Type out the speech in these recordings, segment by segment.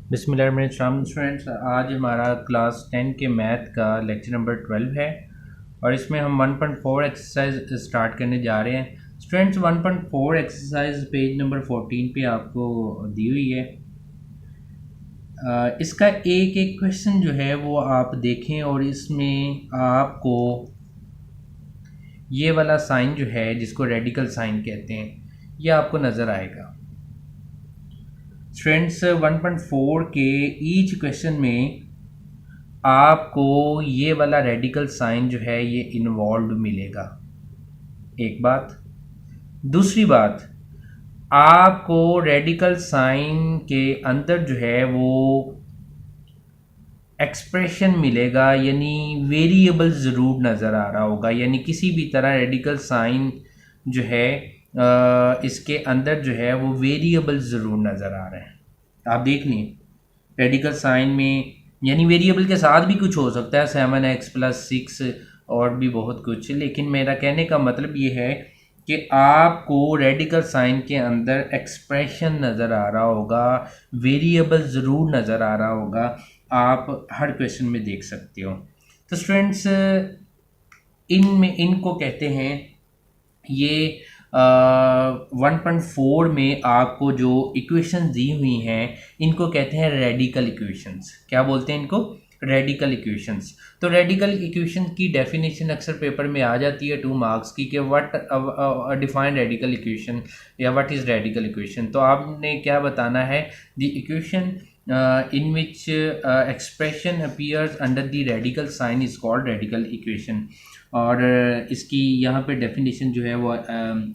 बिस्मिल्लाहिर्रहमानिर्रहीम स्टूडेंट्स, आज हमारा क्लास 10 के मैथ का लेक्चर नंबर 12 है और इसमें हम 1.4 एक्सरसाइज स्टार्ट करने जा रहे हैं। स्टूडेंट्स 1.4 एक्सरसाइज पेज नंबर 14 पे आपको दी हुई है। इसका एक एक क्वेश्चन जो है वो आप देखें और इसमें आपको ये वाला साइन जो है जिसको रेडिकल साइन कहते हैं ये आपको नज़र आएगा। स्टूडेंट्स 1.4 के ईच क्वेश्चन में आपको ये वाला रेडिकल साइन जो है ये इन्वॉल्व मिलेगा। एक बात। दूसरी बात, आपको रेडिकल साइन के अंदर जो है वो एक्सप्रेशन मिलेगा, यानी वेरिएबल ज़रूर नज़र आ रहा होगा, यानी किसी भी तरह रेडिकल साइन जो है इसके अंदर जो है वो वेरिएबल ज़रूर नज़र आ रहे हैं। आप देख लें रेडिकल साइन में, यानी वेरिएबल के साथ भी कुछ हो सकता है 7x+6 और भी बहुत कुछ, लेकिन मेरा कहने का मतलब ये है कि आपको रेडिकल साइन के अंदर एक्सप्रेशन नज़र आ रहा होगा, वेरिएबल ज़रूर नज़र आ रहा होगा, आप हर क्वेश्चन में देख सकते हो। तो स्टूडेंट्स इनको कहते हैं ये 1.4 में आपको जो इक्वेशंस दी हुई हैं इनको कहते हैं रेडिकल इक्वेशंस। क्या बोलते हैं इनको? Radical equations. तो रेडिकल इक्वेशन की डेफिनेशन अक्सर पेपर में आ जाती है 2 मार्क्स की कि व्हाट डिफाइन रेडिकल इक्वेशन या व्हाट इज़ रेडिकल इक्वेशन। तो आपने क्या बताना है? The equation in which expression appears under the radical sign is called radical equation। और इसकी यहाँ पे डेफिनेशन जो है वो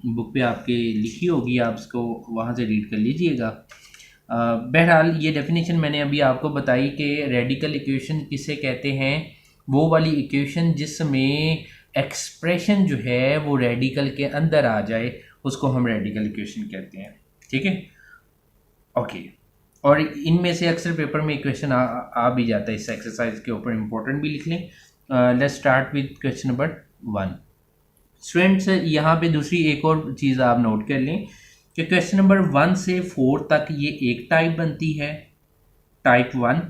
बुक पे आपके लिखी होगी, आप इसको वहाँ से रीड कर लीजिएगा। बहरहाल ये डेफिनेशन मैंने अभी आपको बताई कि रेडिकल इक्वेशन किसे कहते हैं, वो वाली इक्वेशन जिसमें एक्सप्रेशन जो है वो रेडिकल के अंदर आ जाए उसको हम रेडिकल इक्वेशन कहते हैं। ठीक है, ओके। और इनमें से अक्सर पेपर में क्वेश्चन आ भी जाता है, इस एक्सरसाइज के ऊपर इंपॉर्टेंट भी लिख लें। Let's start with question number 1। Students यहाँ पे दूसरी एक और चीज़ आप नोट कर लें कि क्वेश्चन नंबर 1 से 4 तक ये एक टाइप बनती है, टाइप 1।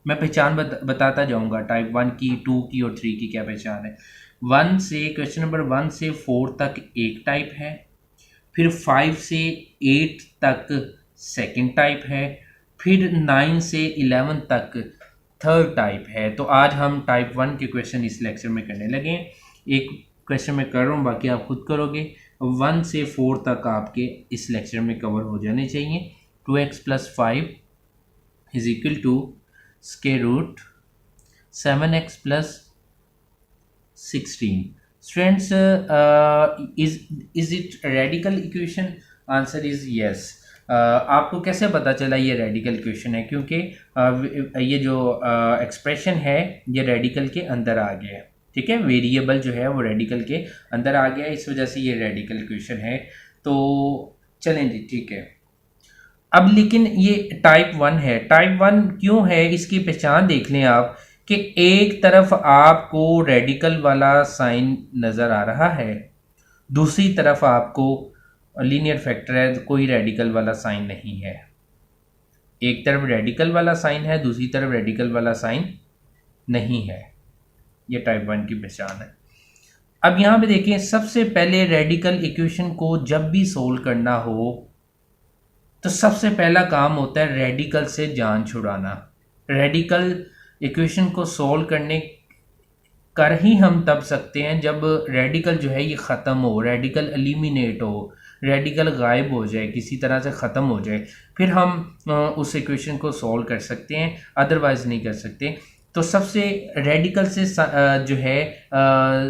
मैं पहचान बताता जाऊँगा टाइप 1 की, 2 की और 3 की क्या पहचान है। 1 से क्वेश्चन नंबर 1 से 4 तक एक टाइप है, फिर 5 से 8 तक सेकंड टाइप है, फिर 9 से 11 तक थर्ड टाइप है। तो आज हम टाइप 1 के क्वेश्चन इस लेक्चर में करने लगे। एक क्वेश्चन मैं कर रहा हूँ, बाकी आप खुद करोगे। 1 से 4 तक आपके इस लेक्चर में कवर हो जाने चाहिए। 2x+5 is equal to square root 7x+16। Students is it radical equation? Answer is yes. आपको कैसे पता चला ये रेडिकल इक्वेशन है? क्योंकि ये जो एक्सप्रेशन है ये रेडिकल के अंदर आ गया है। ठीक है, वेरिएबल जो है वो रेडिकल के अंदर आ गया है, इस वजह से ये रेडिकल इक्वेशन है। तो चलें जी, ठीक है। अब लेकिन ये टाइप 1 है। टाइप 1 क्यों है, इसकी पहचान देख लें आप कि एक तरफ आपको रेडिकल वाला साइन नज़र आ रहा है, दूसरी तरफ आपको लीनियर फैक्टर है, कोई रेडिकल वाला साइन नहीं है। एक तरफ रेडिकल वाला साइन है, दूसरी तरफ रेडिकल वाला साइन नहीं है। ये टाइप 1 की पहचान है। अब यहाँ पे देखिए, सबसे पहले रेडिकल इक्वेशन को जब भी सोल्व करना हो तो सबसे पहला काम होता है रेडिकल से जान छुड़ाना। रेडिकल इक्वेशन को सोल्व करने कर ही हम तब सकते हैं जब रेडिकल जो है ये ख़त्म हो, रेडिकल एलिमिनेट हो, रेडिकल गायब हो जाए, किसी तरह से ख़त्म हो जाए, फिर हम उस इक्वेशन को सॉल्व कर सकते हैं, अदरवाइज़ नहीं कर सकते। तो सबसे रेडिकल से जो है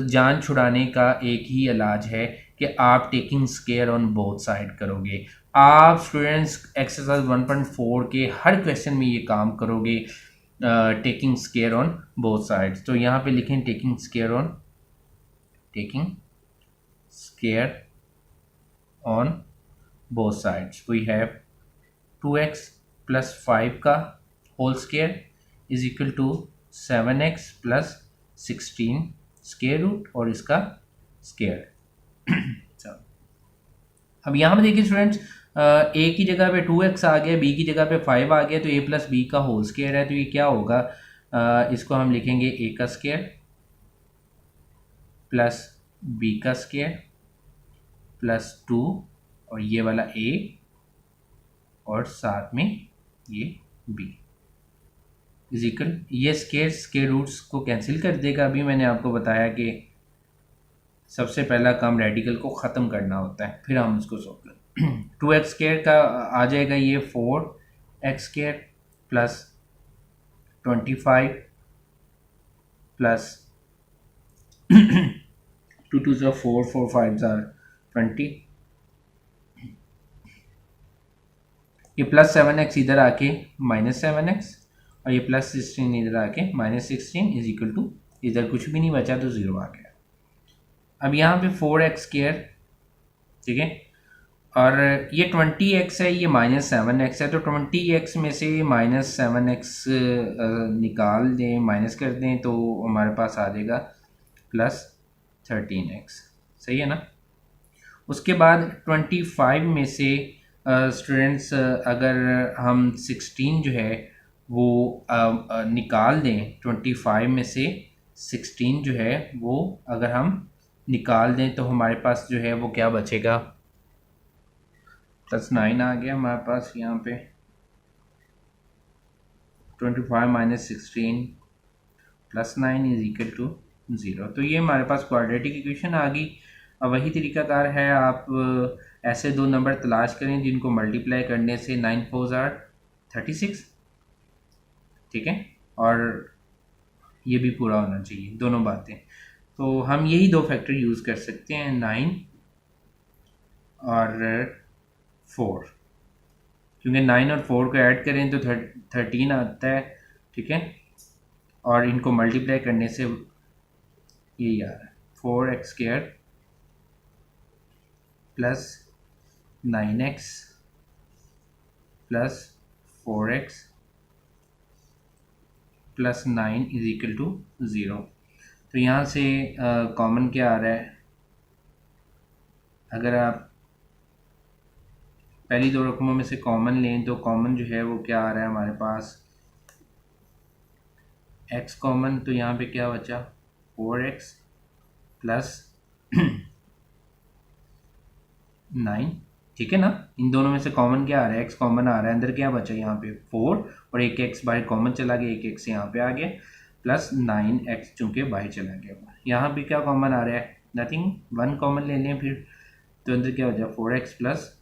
जान छुड़ाने का एक ही इलाज है कि आप taking square on both side करोगे। आप स्टूडेंट्स एक्सरसाइज 1.4 के हर क्वेश्चन में ये काम करोगे, taking square on both sides. तो यहाँ पे लिखें taking square on both sides. We have 2x+5 का whole square is equal to 7x+16 square root और इसका स्केयर। अब यहाँ पे देखिए स्टूडेंट्स, ए की जगह पे 2x आ गया, बी की जगह पे 5 आ गया, तो ए प्लस बी का होल स्क्वायर है, तो ये क्या होगा, इसको हम लिखेंगे ए का स्क्वायर प्लस बी का स्क्वायर प्लस 2 और ये वाला ए और साथ में ये बी इजिकल, ये स्क्वायर रूट्स को कैंसिल कर देगा। अभी मैंने आपको बताया कि सबसे पहला काम रेडिकल को ख़त्म करना होता है, फिर हम उसको सॉल्व करें। 2x स्क्वायर का आ जाएगा ये 4x स्क्वायर प्लस 25 प्लस 2 2 ज़ा 4 4 5 ज़ा 20, ये प्लस 7x इधर आके माइनस 7x और ये प्लस 16 इधर आके माइनस 16 इज इक्वल टू, इधर कुछ भी नहीं बचा तो 0 आ गया। अब यहाँ पे 4x स्क्वायर, ठीक है, और ये 20x है, ये माइनस 7x है, तो 20x में से माइनस 7x निकाल दें, माइनस कर दें, तो हमारे पास आ जाएगा प्लस 13x, सही है ना। उसके बाद 25 में से स्टूडेंट्स अगर हम 16 जो है वो निकाल दें, 25 में से 16 जो है वो अगर हम निकाल दें तो हमारे पास जो है वो क्या बचेगा, प्लस 9 आ गया हमारे पास यहाँ पे, 25 minus 16 plus 9 is equal to 0। तो ये हमारे पास क्वाड्रेटिक इक्वेशन आ गई। अब वही तरीकाकार है, आप ऐसे दो नंबर तलाश करें जिनको मल्टीप्लाई करने से 9 4 ज़ार 36, ठीक है, और ये भी पूरा होना चाहिए दोनों बातें। तो हम यही दो फैक्टर यूज़ कर सकते हैं, 9 और 4, क्योंकि 9 और 4 को ऐड करें तो 13 आता है, ठीक है, और इनको मल्टीप्लाई करने से ये यार 4x square plus 9x plus 4x plus 9 is equal to 0। तो यहाँ से कॉमन क्या आ रहा है, अगर आप पहली दो रकमों में से कॉमन लें तो कॉमन जो है वो क्या आ रहा है हमारे पास, x कॉमन, तो यहाँ पे क्या बचा 4x प्लस 9, ठीक है ना। इन दोनों में से कॉमन क्या आ रहा है, x कॉमन आ रहा है, अंदर क्या बचा यहाँ पे 4 और एक x बाहर कॉमन चला गया, एक x यहाँ पे आ गया, प्लस 9x चूँकि बाहर चला गया। यहाँ पे क्या कॉमन आ रहा है, नथिंग, 1 कॉमन ले लें फिर, तो अंदर क्या हो जाए 4x plus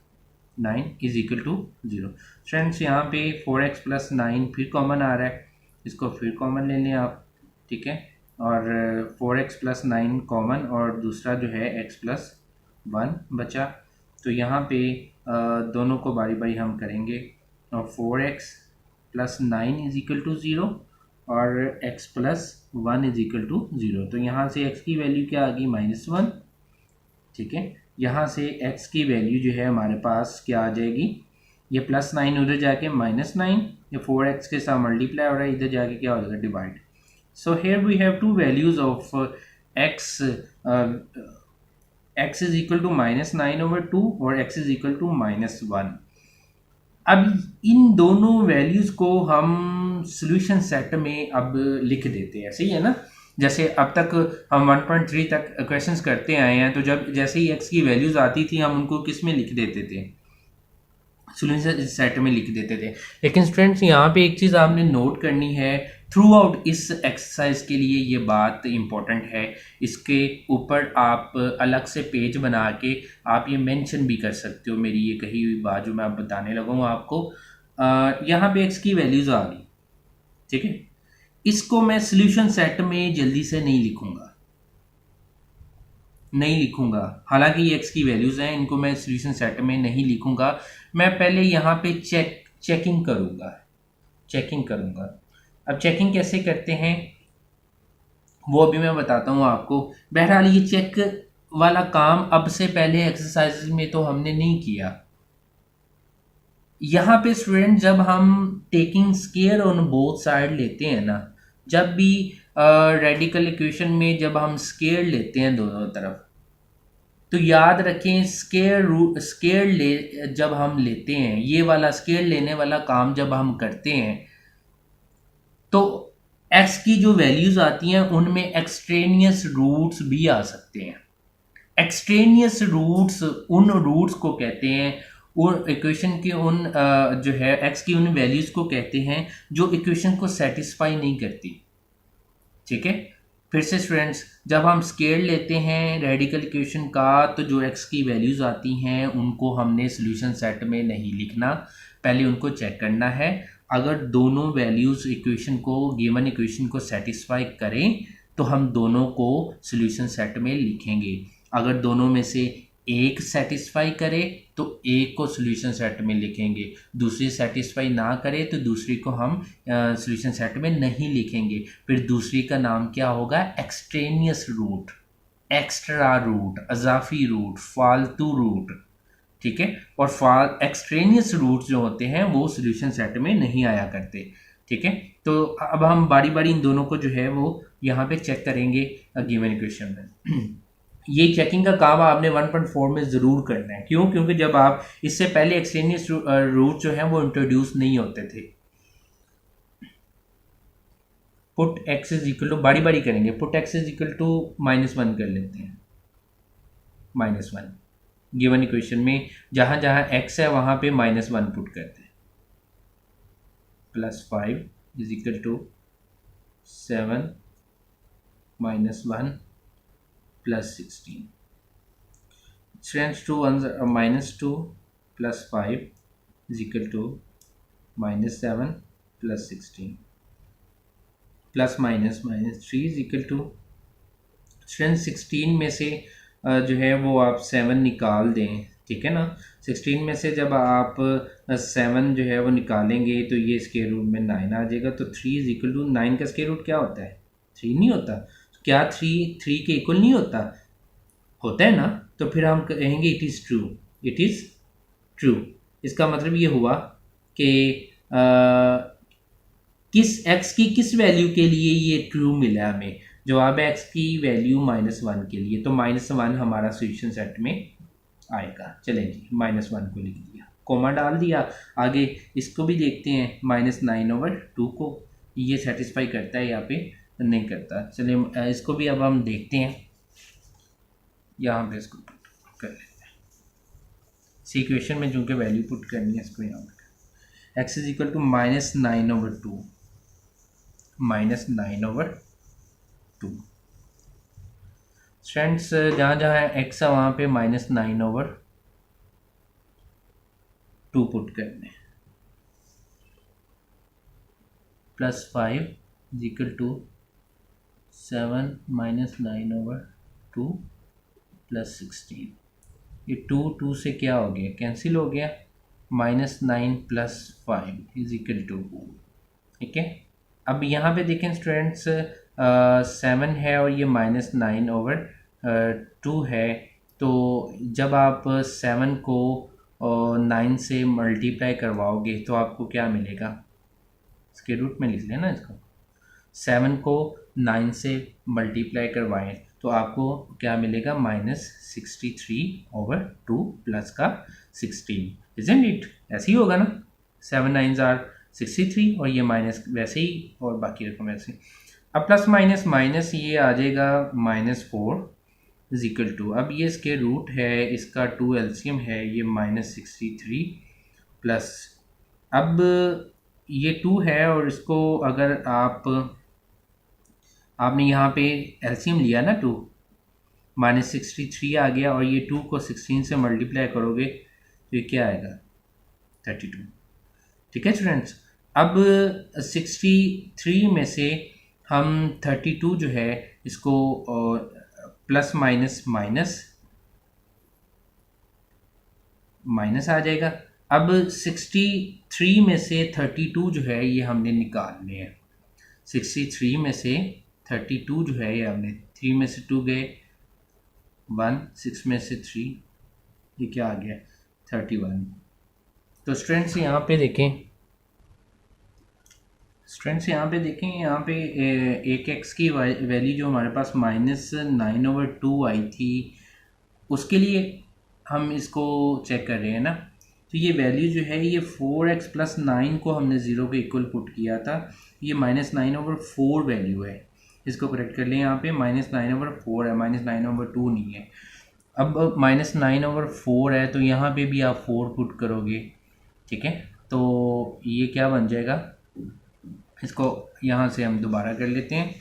9 is equal to 0। Friends यहाँ पे 4x प्लस 9 फिर कॉमन आ रहा है, इसको फिर कॉमन ले लें आप, ठीक है, और 4x प्लस 9 कॉमन और दूसरा जो है x प्लस 1 बचा। तो यहाँ पे दोनों को बारी बारी हम करेंगे, और 4x plus 9 is equal to 0 और x plus 1 is equal to 0। तो यहाँ से x की वैल्यू क्या आ गई -1, ठीक है, यहाँ से x की वैल्यू जो है हमारे पास क्या आ जाएगी, ये प्लस 9 उधर जाके -9, ये 4x के साथ मल्टीप्लाई हो रहा है, इधर जाके क्या हो जाएगा divide. So here we have two values of x, x is equal to -9/2 और x इज इक्वल टू -1। अब इन दोनों वैल्यूज को हम सॉल्यूशन सेट में अब लिख देते हैं, सही है ना। जैसे अब तक हम 1.3 तक क्वेश्चंस करते आए हैं, तो जब जैसे ही x की वैल्यूज आती थी हम उनको किस में लिख देते थे, सॉल्यूशन सेट में लिख देते थे। लेकिन स्टूडेंट्स यहाँ पे एक चीज़ आपने नोट करनी है, थ्रू आउट इस एक्सरसाइज के लिए ये बात इम्पोर्टेंट है, इसके ऊपर आप अलग से पेज बना के आप ये मेंशन भी कर सकते हो, मेरी ये कही हुई बात जो मैं अब बताने लगा हूँ आपको। यहाँ पे x की वैल्यूज आ गई, ठीक है, इसको मैं सॉल्यूशन सेट में जल्दी से नहीं लिखूंगा, हालांकि ये x की वैल्यूज हैं, इनको मैं सॉल्यूशन सेट में नहीं लिखूंगा, मैं पहले यहाँ पे चेकिंग करूंगा। अब चेकिंग कैसे करते हैं वो अभी मैं बताता हूँ आपको। बहरहाल ये चेक वाला काम अब से पहले एक्सरसाइज में तो हमने नहीं किया। यहाँ पे स्टूडेंट जब हम taking square on both side लेते हैं ना, जब भी रेडिकल इक्वेशन में जब हम स्केयर लेते हैं दोनों तरफ, तो याद रखें स्केयर ले जब हम लेते हैं, ये वाला स्केयर लेने वाला काम जब हम करते हैं, तो एक्स की जो वैल्यूज आती हैं उनमें एक्सट्रेनियस रूट्स भी आ सकते हैं। एक्सट्रेनियस रूट्स उन रूट्स को कहते हैं, उन इक्वेशन के उन जो है एक्स की उन वैल्यूज को कहते हैं जो इक्वेशन को सेटिस्फाई नहीं करती। ठीक है, फिर से स्टूडेंट्स, जब हम स्केयर लेते हैं रेडिकल इक्वेशन का, तो जो एक्स की वैल्यूज आती हैं उनको हमने सॉल्यूशन सेट में नहीं लिखना, पहले उनको चेक करना है। अगर दोनों वैल्यूज इक्वेशन को, गिवन इक्वेशन को सेटिस्फाई करें तो हम दोनों को सॉल्यूशन सेट में लिखेंगे। अगर दोनों में से एक सेटिस्फाई करे तो एक को सॉल्यूशन सेट में लिखेंगे, दूसरी सेटिस्फाई ना करे तो दूसरी को हम सॉल्यूशन सेट में नहीं लिखेंगे। फिर दूसरी का नाम क्या होगा? एक्सट्रेनियस रूट, एक्स्ट्रा रूट, अजाफी रूट, फालतू रूट। ठीक है, और एक्सट्रेनियस रूट जो होते हैं वो सॉल्यूशन सेट में नहीं आया करते। ठीक है, तो अब हम बारी बारी इन दोनों को जो है वो यहाँ पे चेक करेंगे गिवन इक्वेशन में। ये चेकिंग का काम आपने 1.4 में ज़रूर करना है। क्यों? क्योंकि जब आप इससे पहले एक्सट्रेनियस रूट जो है वो इंट्रोड्यूस नहीं होते थे। Put x is equal to, बारी बारी करेंगे, put x is equal to -1 कर लेते हैं, -1 गिवन इक्वेशन में जहाँ जहाँ एक्स है वहाँ पे -1 पुट करते हैं, +5 is equal to 7 -1 +16। Students, 2 ones are -2 + 5 is equal to -7 + 16 plus -3 is equal to, student 16 में से जो है वो आप 7 निकाल दें। ठीक है ना, 16 में से जब आप 7 जो है वो निकालेंगे तो ये स्क्वायर रूट में 9 आ जाएगा। तो 3 इज इक्वल टू 9 का स्क्वायर रूट क्या होता है? 3 नहीं होता? क्या 3 के इक्वल नहीं होता? होता है ना। तो फिर हम कहेंगे it is true, it is true. इसका मतलब ये हुआ कि किस x की किस वैल्यू के लिए ये ट्रू मिला हमें? जवाब है x की वैल्यू -1 के लिए। तो -1 हमारा सॉल्यूशन सेट में आएगा। चलें जी, -1 को लिख दिया, कोमा डाल दिया। आगे इसको भी देखते हैं, -9/2 को ये सेटिस्फाई करता है, यहाँ पे नहीं करता। चलिए इसको भी अब हम देखते हैं, यहाँ पे इसको पुट कर लेते हैं। इस इक्वेशन में चूँकि वैल्यू पुट करनी है, इसको यहाँ पे x is equal to -9/2, -9/2। Students जहाँ जहाँ x है वहाँ पे -9/2 पुट करने, +5 इज इक्वल टू 7 -9/2 +16। ये 2 से क्या हो गया? कैंसिल हो गया। -9 + 5 इज इक्वल टू, ठीक है। अब यहाँ पे देखें स्टूडेंट्स, 7 है और ये -9/2 है। तो जब आप 7 को 9 से मल्टीप्लाई करवाओगे तो आपको क्या मिलेगा? इसके रूट में लिख लेना इसको। 7 को 9 से मल्टीप्लाई करवाएं तो आपको क्या मिलेगा? -63/2 प्लस का 16, इज़न्ट इट? ऐसे ही होगा ना, 7 9s are 63 और ये माइनस वैसे ही, और बाकी रकम ऐसे। अब प्लस माइनस माइनस ये आ जाएगा -4 इज इक्वल टू, अब ये इसके रूट है, इसका 2 एलसीएम है, ये -63 प्लस, अब ये 2 है और इसको अगर आपने यहाँ पे एलसीएम लिया ना 2, -63 आ गया और ये 2 को 16 से मल्टीप्लाई करोगे तो ये क्या आएगा? 32। ठीक है स्टूडेंट्स, अब 63 में से हम 32 जो है इसको प्लस माइनस माइनस माइनस आ जाएगा। अब 63 में से 32 जो है ये हमने निकालने हैं। 63 में से 32 जो है ये हमने, 3 में से 2 गए 1, 6 में से 3, ये क्या आ गया? 31। तो स्टूडेंट्स यहाँ पे देखें, यहाँ पे एक x की वैल्यू जो हमारे पास -9/2 आई थी, उसके लिए हम इसको चेक कर रहे हैं ना। तो ये वैल्यू जो है ये 4x + 9 को हमने 0 के इक्वल पुट किया था, ये -9/4 वैल्यू है। इसको करेक्ट कर लें, यहाँ पे -9/4 है, -9/2 नहीं है। अब -9/4 है तो यहाँ पे भी आप 4 पुट करोगे, ठीक है। तो ये क्या बन जाएगा, इसको यहाँ से हम दोबारा कर लेते हैं।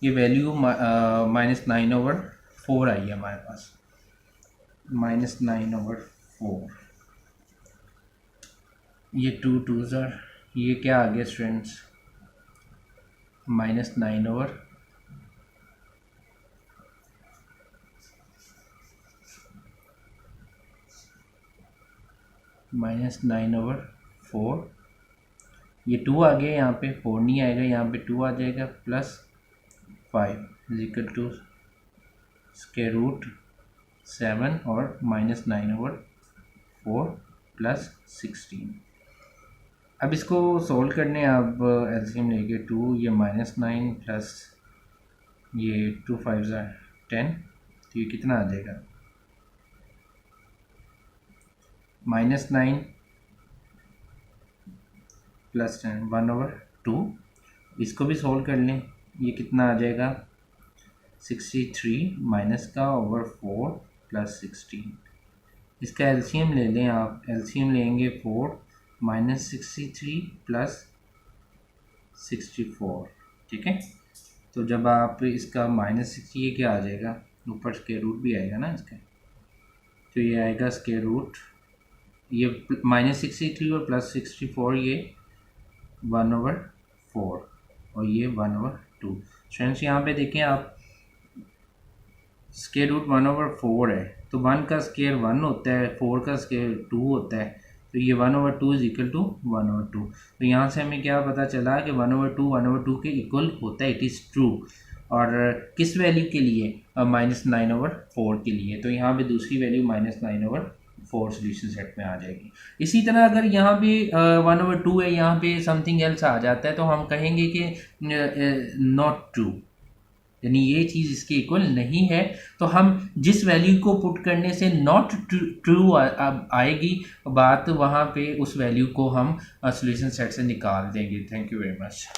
ये वैल्यू -9/4 आई है हमारे पास, -9/4। ये 2 2s ये क्या आ गया स्टूडेंट्स, -9/4 -9/4। ये 2 आ गया, यहाँ पे 4 नहीं आएगा, यहाँ पे 2 आ जाएगा, +5 = √7 और -9/4 + 16। अब इसको सोल्व करने आप एलसीएम लेके 2, ये -9 प्लस ये 2 5 10, तो ये कितना आ जाएगा, -9 + 10 1/2। इसको भी सोल्व कर लें, ये कितना आ जाएगा, 63 -4 + 16। इसका एलसीएम ले लें आप, एलसीएम लेंगे 4 -63 + 64, ठीक है। तो जब आप इसका -60, ये क्या आ जाएगा, ऊपर स्क्वायर रूट भी आएगा ना इसका, तो ये आएगा स्क्वायर रूट, ये -63 और +64, ये 1/4 और ये 1/2। फ्रेंड्स यहाँ पे देखें आप, स्क्वायर रूट 1/4 है, तो 1 का स्क्वायर 1 होता है, 4 का स्क्वायर 2 होता है, तो ये 1/2 = 1/2। तो यहाँ से हमें क्या पता चला कि 1/2 के इक्वल होता है, इट इज़ ट्रू। और किस वैल्यू के लिए, -9/4 के लिए, तो यहाँ पे दूसरी वैल्यू -9/4 सोल्यूशन सेट में आ जाएगी। इसी तरह अगर यहाँ पे 1/2 है, यहाँ पे समथिंग एल्स आ जाता है, तो हम कहेंगे कि नॉट ट्रू, यानी ये चीज़ इसके इक्वल नहीं है। तो हम जिस वैल्यू को पुट करने से नॉट ट्रू आएगी बात, वहाँ पे उस वैल्यू को हम सॉल्यूशन सेट से निकाल देंगे। Thank you very much.